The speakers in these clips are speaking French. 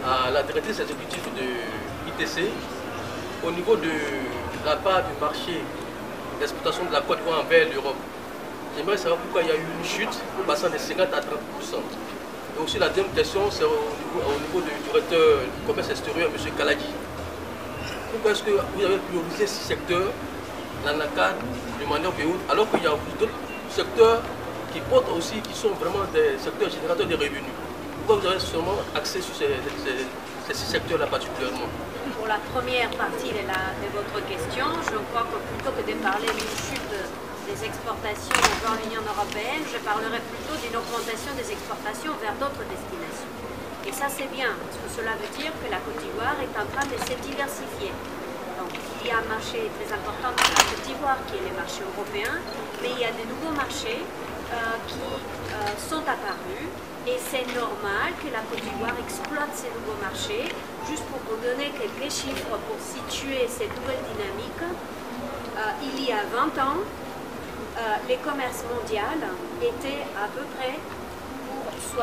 à la directrice exécutive de l'ITC au niveau de la part du marché d'exportation de la Côte d'Ivoire envers l'Europe. J'aimerais savoir pourquoi il y a eu une chute passant de 50 à 30%. Et aussi la deuxième question, c'est au niveau du directeur du commerce extérieur, M. Kaladi. Pourquoi est-ce que vous avez priorisé ce secteur dans le cadre du mandat Béoud, alors qu'il y a d'autres secteurs qui portent aussi, qui sont vraiment des secteurs générateurs de revenus? Pourquoi vous avez seulement axé sur ces secteurs-là particulièrement? Pour la première partie de votre question, je crois que plutôt que de parler d'une chute des exportations vers l'Union européenne, je parlerai plutôt d'une augmentation des exportations vers d'autres destinations. Et ça c'est bien, parce que cela veut dire que la Côte d'Ivoire est en train de se diversifier. Donc il y a un marché très important dans la Côte d'Ivoire qui est le marché européen, mais il y a de nouveaux marchés qui sont apparus. Et c'est normal que la Côte d'Ivoire exploite ces nouveaux marchés. Juste pour vous donner quelques chiffres pour situer cette nouvelle dynamique, il y a 20 ans, les commerces mondiaux étaient à peu près pour 70%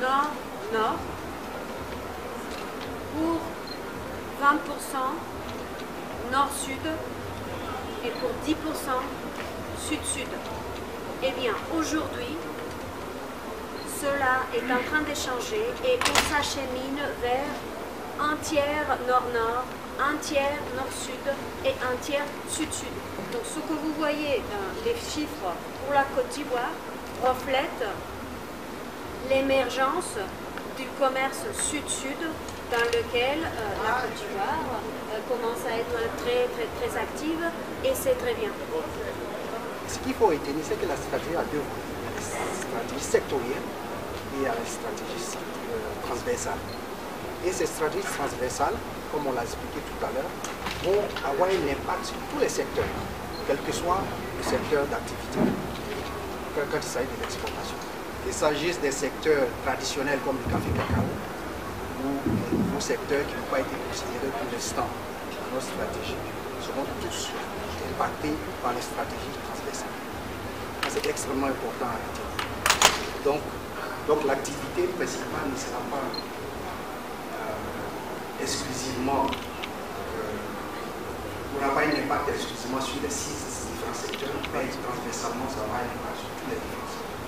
nord-nord, pour 20% nord-sud et pour 10% sud-sud. Eh bien, aujourd'hui, cela est en train de changer et on s'achemine vers un tiers nord-nord, un tiers nord-sud et un tiers sud-sud. Donc ce que vous voyez dans les chiffres pour la Côte d'Ivoire reflète l'émergence du commerce sud-sud dans lequel la Côte d'Ivoire commence à être très active et c'est très bien. Ce qu'il faut retenir, c'est que la stratégie a deux volets. Il y a la stratégie sectorielle et il y a la stratégie transversale. Et ces stratégies transversales, comme on l'a expliqué tout à l'heure, vont avoir un impact sur tous les secteurs, quel que soit le secteur d'activité, quand il s'agit de l'exportation. Qu'il s'agisse des secteurs traditionnels comme le café-cacao ou les nouveaux secteurs qui n'ont pas été considérés pour l'instant dans nos stratégies, seront tous impactés par les stratégies transversales. C'est extrêmement important à retenir. Donc l'activité principale ne sera pas exclusivement, on n'a pas un impact exclusivement sur les 6 différents secteurs, mais transversalement, ça va avoir un impact sur tous les différents secteurs.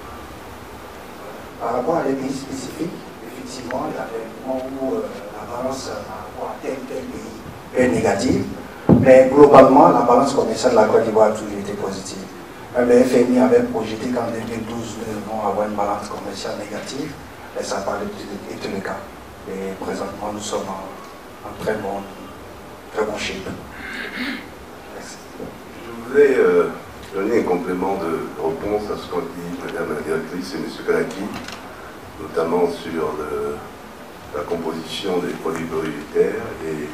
Par rapport à les pays spécifiques, effectivement, il y a des moments où la balance par rapport à tel pays est négative, mais globalement, la balance commerciale de la Côte d'Ivoire a toujours été positive. Même le FMI avait projeté qu'en 2012, nous devons avoir une balance commerciale négative, et ça n'a pas été le cas. Et présentement, nous sommes en très bon shape. Merci. Je voudrais donner un complément de réponse à ce qu'ont dit Madame la directrice et M. Kalaki, notamment sur la composition des produits prioritaires et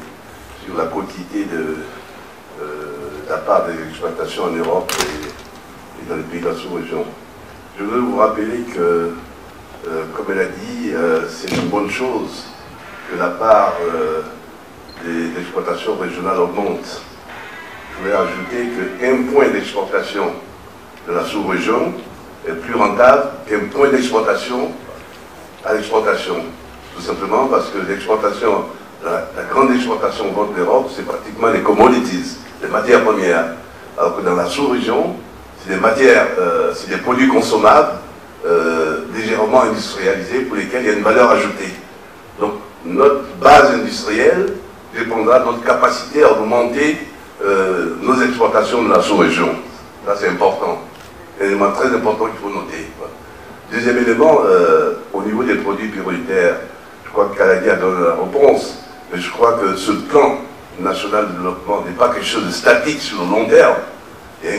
sur la quantité de la part des exploitations en Europe et dans les pays de la sous-région. Je veux vous rappeler que, comme elle a dit, c'est une bonne chose que la part des exportations régionales augmente. Je voulais ajouter qu'un point d'exportation de la sous-région est plus rentable qu'un point d'exportation à l'exportation. Tout simplement parce que l'exportation, la grande exportation contre l'Europe, c'est pratiquement les commodities, les matières premières. Alors que dans la sous-région, c'est des matières, c'est des produits consommables légèrement industrialisés pour lesquels il y a une valeur ajoutée. Donc notre base industrielle dépendra de notre capacité à augmenter nos exportations de la sous-région. Ça c'est important. Un élément très important qu'il faut noter. Deuxième élément, au niveau des produits prioritaires, je crois que Kaladi a donné la réponse, mais je crois que ce plan national de développement n'est pas quelque chose de statique sur le long terme. Il y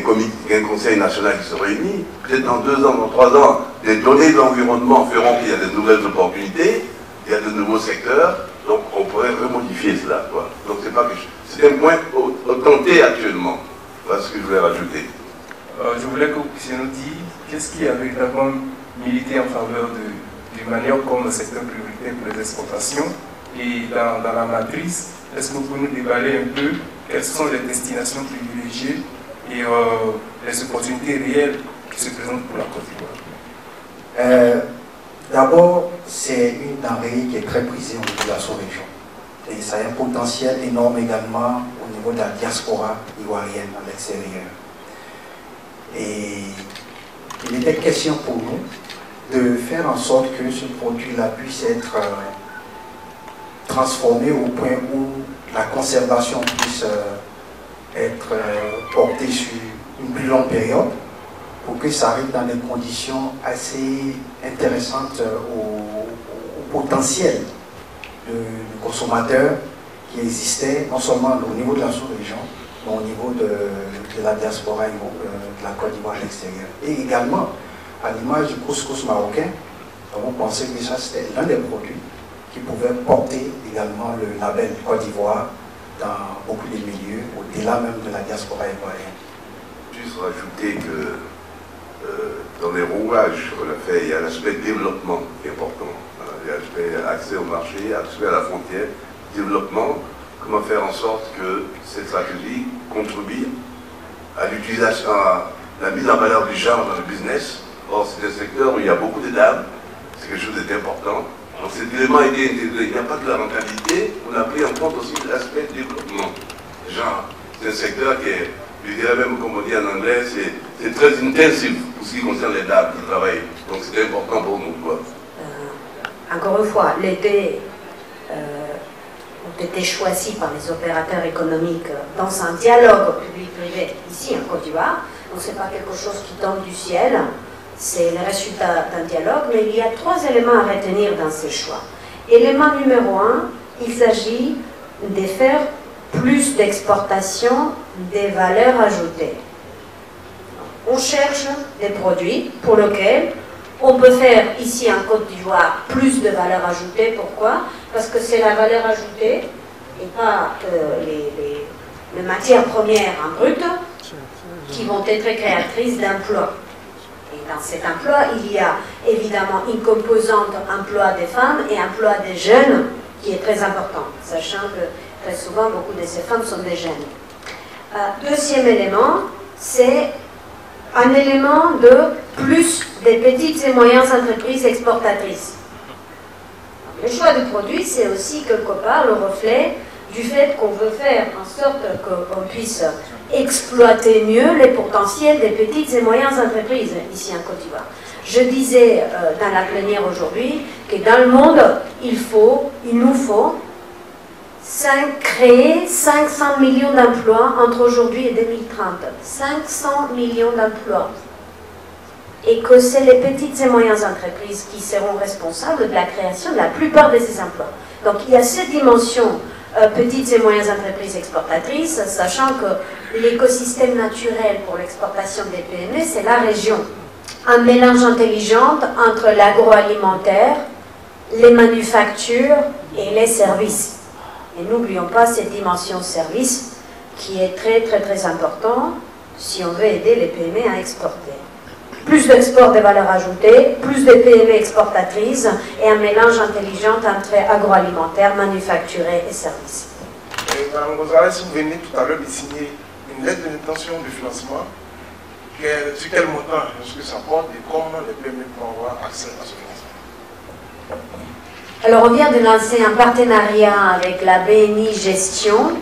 a un conseil national qui se réunit, peut-être dans 2 ans, dans 3 ans, les données de l'environnement feront qu'il y a de nouvelles opportunités, il y a de nouveaux secteurs, donc on pourrait remodifier cela. Quoi. Donc c'est un point tenté actuellement. Voilà ce que je voulais rajouter. Je voulais que vous puissiez nous dire qu'est-ce qui a véritablement milité en faveur du manioc comme secteur prioritaire pour les exportations, et dans la matrice, est-ce que vous pouvez nous déballer un peu quelles sont les destinations privilégiées et les opportunités réelles qui se présentent pour la Côte d'Ivoire? D'abord, c'est une denrée qui est très prisée au niveau de la sous-région. Et ça a un potentiel énorme également au niveau de la diaspora ivoirienne à l'extérieur. Et il était question pour nous de faire en sorte que ce produit-là puisse être transformé au point où la conservation puisse être portée sur une plus longue période pour que ça arrive dans des conditions assez intéressantes au potentiel du consommateur qui existait non seulement au niveau de la sous-région, mais au niveau de la diaspora de la Côte d'Ivoire à l'extérieur. Et également, à l'image du couscous marocain, on pensait que ça c'était l'un des produits qui pouvait porter également le label Côte d'Ivoire dans beaucoup de milieux, au-delà même de la diaspora ivoirienne. Juste rajouter que dans les rouages qu'on a fait, il y a l'aspect développement qui est important. Il y a l'aspect accès au marché, accès à la frontière, développement, comment faire en sorte que cette stratégie contribue à l'utilisation, à la mise en valeur du genre dans le business. Or, c'est un secteur où il y a beaucoup de dames, c'est quelque chose d'important. Donc cet élément a été intégré. Il n'y a pas que la rentabilité, on a pris en compte aussi l'aspect développement. Genre, c'est un secteur qui est, je dirais même comme on dit en anglais, c'est très intensif pour ce qui concerne les dames qui travaillent. Donc c'est important pour nous. Quoi. Encore une fois, les deux ont été choisis par les opérateurs économiques dans un dialogue public-privé ici en Côte d'Ivoire. Donc ce n'est pas quelque chose qui tombe du ciel. C'est le résultat d'un dialogue, mais il y a 3 éléments à retenir dans ces choix. Élément numéro 1, il s'agit de faire plus d'exportation des valeurs ajoutées. On cherche des produits pour lesquels on peut faire ici en Côte d'Ivoire plus de valeur ajoutée. Pourquoi? Parce que c'est la valeur ajoutée et pas les matières premières en brut qui vont être créatrices d'emplois. Et dans cet emploi, il y a évidemment une composante emploi des femmes et emploi des jeunes qui est très important, sachant que très souvent beaucoup de ces femmes sont des jeunes. Deuxième élément, c'est un élément de plus des petites et moyennes entreprises exportatrices. Le choix du produit, c'est aussi quelque part le reflet du fait qu'on veut faire en sorte qu'on puisse exploiter mieux les potentiels des petites et moyennes entreprises ici en Côte d'Ivoire. Je disais dans la plénière aujourd'hui que dans le monde, il nous faut créer 500 millions d'emplois entre aujourd'hui et 2030. 500 millions d'emplois. Et que c'est les petites et moyennes entreprises qui seront responsables de la création de la plupart de ces emplois. Donc il y a cette dimension petites et moyennes entreprises exportatrices, sachant que l'écosystème naturel pour l'exportation des PME, c'est la région. Un mélange intelligent entre l'agroalimentaire, les manufactures et les services. Et n'oublions pas cette dimension service qui est très très très importante si on veut aider les PME à exporter. Plus d'export de valeur ajoutée, plus de PME exportatrices et un mélange intelligent entre agroalimentaire, manufacturé et services. Mme Gonzalez, vous venez tout à l'heure de signer une lettre d'intention de financement. Sur quel montant est-ce que ça porte et comment les PME pourront avoir accès à ce financement? Alors on vient de lancer un partenariat avec la BNI Gestion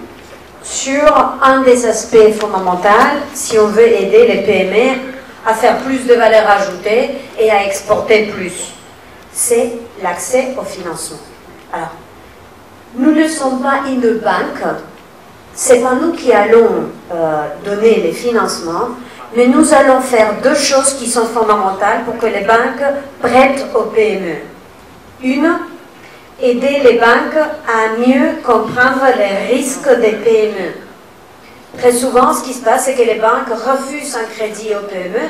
sur un des aspects fondamentaux si on veut aider les PME à faire plus de valeur ajoutée et à exporter plus. C'est l'accès au financement. Alors, nous ne sommes pas une banque, ce n'est pas nous qui allons donner les financements, mais nous allons faire 2 choses qui sont fondamentales pour que les banques prêtent aux PME. Une, aider les banques à mieux comprendre les risques des PME. Très souvent, ce qui se passe, c'est que les banques refusent un crédit aux PME,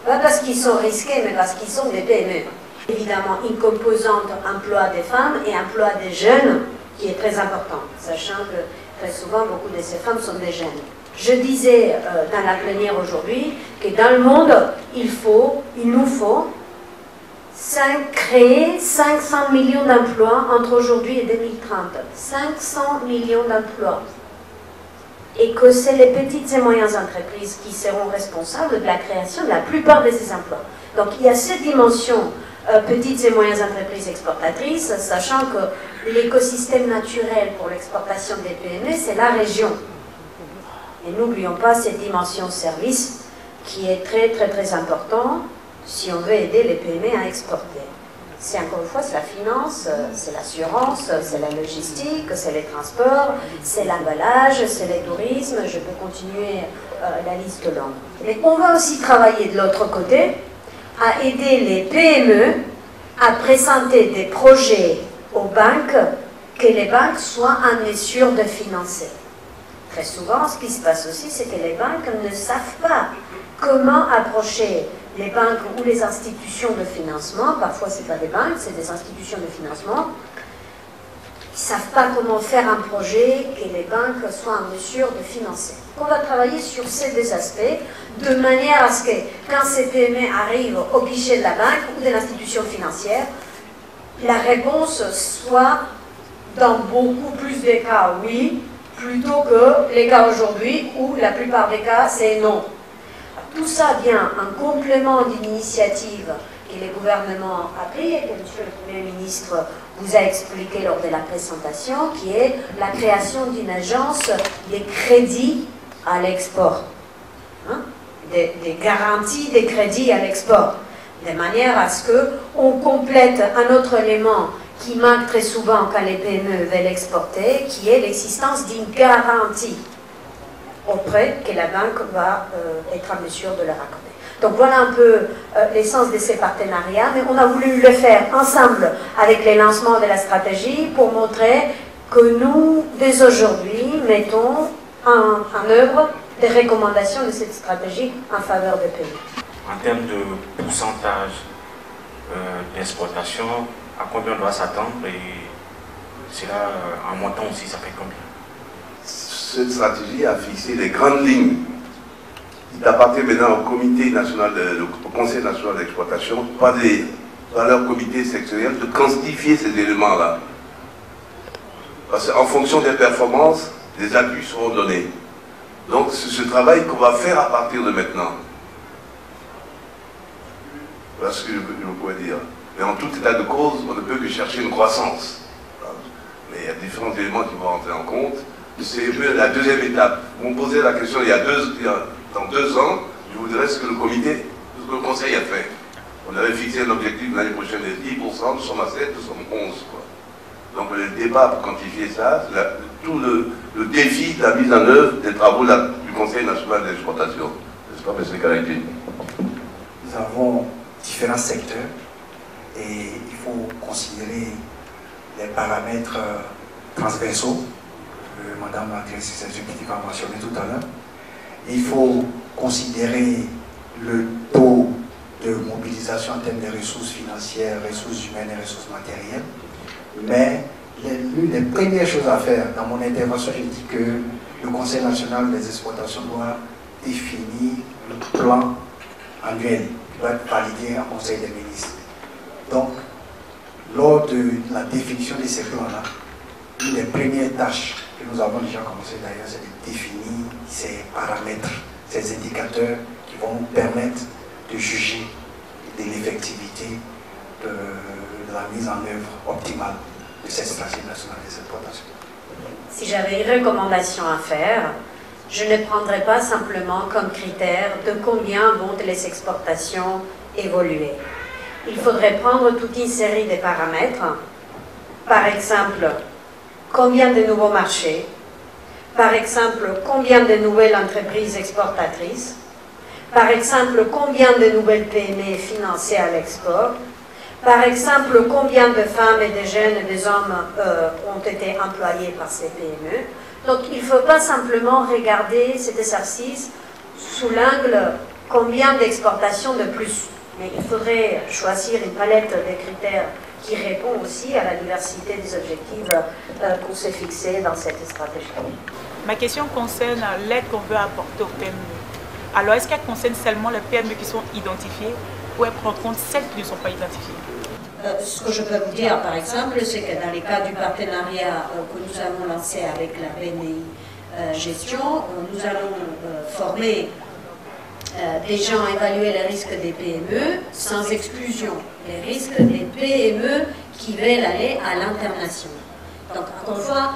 pas parce qu'ils sont risqués, mais parce qu'ils sont des PME. Évidemment, une composante emploi des femmes et emploi des jeunes, qui est très important, sachant que très souvent, beaucoup de ces femmes sont des jeunes. Je disais dans la plénière aujourd'hui que dans le monde, il nous faut créer 500 millions d'emplois entre aujourd'hui et 2030. 500 millions d'emplois. Et que c'est les petites et moyennes entreprises qui seront responsables de la création de la plupart de ces emplois. Donc il y a cette dimension petites et moyennes entreprises exportatrices, sachant que l'écosystème naturel pour l'exportation des PME, c'est la région. Et n'oublions pas cette dimension service qui est très important si on veut aider les PME à exporter. C'est encore une fois, c'est la finance, c'est l'assurance, c'est la logistique, c'est les transports, c'est l'emballage, c'est le tourisme, je peux continuer la liste longue. Mais on va aussi travailler de l'autre côté à aider les PME à présenter des projets aux banques que les banques soient en mesure de financer. Très souvent, ce qui se passe aussi, c'est que les banques ne savent pas comment approcher les banques ou les institutions de financement. Parfois, ce n'est pas des banques, c'est des institutions de financement. Ils ne savent pas comment faire un projet que les banques soient en mesure de financer. On va travailler sur ces deux aspects, de manière à ce que, quand ces PME arrivent au guichet de la banque ou de l'institution financière, la réponse soit, dans beaucoup plus de cas, oui, plutôt que les cas aujourd'hui où la plupart des cas, c'est non. Tout ça vient en complément d'une initiative que le gouvernement a pris et que M. le Premier ministre vous a expliqué lors de la présentation, qui est la création d'une agence de crédit à l'export, des garanties des crédits à l'export, de manière à ce qu'on complète un autre élément qui manque très souvent quand les PME veulent exporter, qui est l'existence d'une garantie auprès que la banque va être en mesure de leur accorder. Donc voilà un peu l'essence de ces partenariats, mais on a voulu le faire ensemble avec les lancements de la stratégie pour montrer que nous, dès aujourd'hui, mettons en œuvre des recommandations de cette stratégie en faveur des pays. En termes de pourcentage d'exportation, à combien on doit s'attendre et cela en montant aussi, ça fait combien? Cette stratégie a fixé les grandes lignes. Il appartient maintenant au comité national, au Conseil national d'exploitation, par leur comité sectoriel, de quantifier ces éléments-là. Parce qu'en fonction des performances, des appuis seront donnés. Donc c'est ce travail qu'on va faire à partir de maintenant. Voilà ce que je pourrais dire. Mais en tout état de cause, on ne peut que chercher une croissance. Mais il y a différents éléments qui vont rentrer en compte. C'est la deuxième étape. Vous me posez la question dans 2 ans, je vous dirai ce que le Conseil a fait. On avait fixé un objectif l'année prochaine de 10%, nous sommes à 7, nous sommes 11. Quoi. Donc le débat pour quantifier ça, c'est tout le défi de la mise en œuvre des travaux du Conseil national d'exploitation. N'est-ce pas, M. Kalaki? Nous avons différents secteurs et il faut considérer les paramètres transversaux que Mme la directrice exécutive a mentionné tout à l'heure. Il faut considérer le taux de mobilisation en termes de ressources financières, ressources humaines et ressources matérielles. Mais l'une des premières choses à faire, dans mon intervention, j'ai dit que le Conseil national des exploitations doit définir le plan annuel qui doit être validé en Conseil des ministres. Donc, lors de la définition de ces plans-là, une des premières tâches que nous avons déjà commencé d'ailleurs, c'est de définir ces paramètres, ces indicateurs qui vont nous permettre de juger de l'effectivité de la mise en œuvre optimale de cette stratégie nationale des exploitations. Si j'avais une recommandation à faire, je ne prendrais pas simplement comme critère de combien vont les exportations évoluer. Il faudrait prendre toute une série de paramètres. Par exemple, combien de nouveaux marchés? Par exemple, combien de nouvelles entreprises exportatrices? Par exemple, combien de nouvelles PME financées à l'export? Par exemple, combien de femmes et de jeunes et des hommes ont été employés par ces PME? Donc, il ne faut pas simplement regarder cet exercice sous l'angle combien d'exportations de plus. Mais il faudrait choisir une palette de critères qui répond aussi à la diversité des objectifs qu'on s'est fixés dans cette stratégie. Ma question concerne l'aide qu'on veut apporter aux PME. Alors, est-ce qu'elle concerne seulement les PME qui sont identifiées ou elle prend en compte celles qui ne sont pas identifiées? Ce que je peux vous dire, par exemple, c'est que dans les cas du partenariat que nous avons lancé avec la BNI Gestion, nous allons former des gens évaluer les risques des PME sans exclusion, les risques des PME qui veulent aller à l'international. Donc, encore une fois,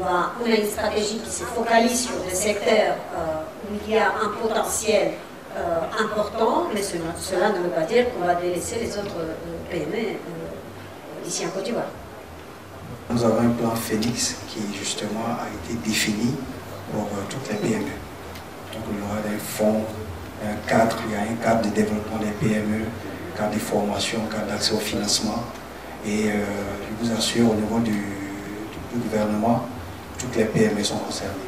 on a une stratégie qui se focalise sur des secteurs où il y a un potentiel important, mais cela ne veut pas dire qu'on va délaisser les autres PME ici en Côte d'Ivoire. Nous avons un plan Phoenix qui justement a été défini pour toutes les PME. Donc il y aura des fonds, il y a un cadre de développement des PME, cadre de formation, cadre d'accès au financement. Et je vous assure, au niveau du gouvernement, toutes les PME sont concernées.